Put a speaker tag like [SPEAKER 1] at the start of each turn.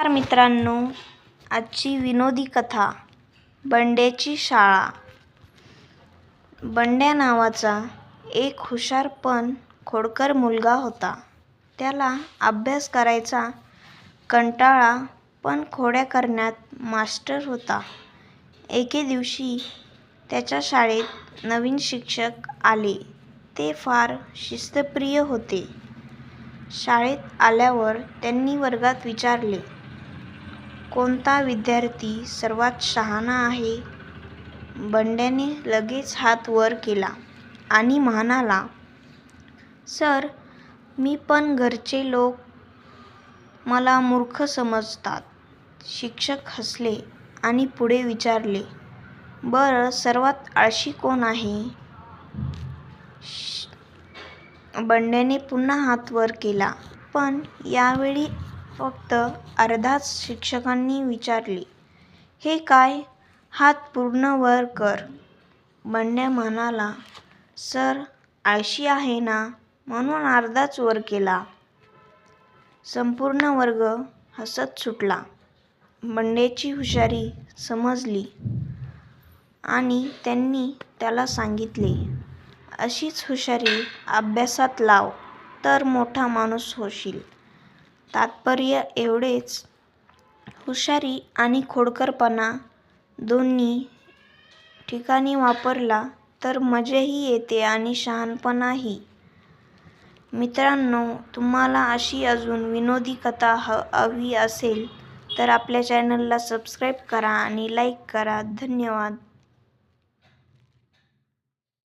[SPEAKER 1] नमस्कार मित्रांनो, आजची विनोदी कथा बंड्याची शाळा. बंड्या नावाचा एक हुशार पण खोडकर मुलगा होता. त्याला अभ्यास करायचा कंटाळा पण खोड्या करण्यात मास्टर होता. एके दिवशी त्याच्या शाळेत नवीन शिक्षक आले. ते फार शिस्तप्रिय होते. शाळेत आल्यावर त्यांनी वर्गात विचारले, कोणता विद्यार्थी सर्वात शहाणा आहे? बंड्याने लगेच हात वर केला आणि म्हणाला, सर, मी पण घरचे लोक मला मूर्ख समजतात. शिक्षक हसले आणि पुढे विचारले, बरं, सर्वात आळशी कोण आहे? बंड्याने पुन्हा हात वर केला, पण यावेळी फक्त अर्ध्याच शिक्षकांनी विचारले, हे काय? हात पूर्ण वर कर. बंड्या म्हणाला, सर, आळशी आहे ना, म्हणून अर्धाच वर केला. संपूर्ण वर्ग हसत सुटला. बंड्याची हुशारी समजली आणि त्यांनी त्याला सांगितले, अशीच हुशारी अभ्यासात लाव तर मोठा माणूस होशील. तात्पर्य एवढेच, हुशारी आणि खोडकरपणा दोन्ही ठिकाणी वापरला तर मजाही येते आणि शहाणपणाही. मित्रांनो, तुम्हाला अशी अजून विनोदी कथा हवी असेल तर आपल्या चॅनलला सबस्क्राईब करा आणि लाईक करा. धन्यवाद.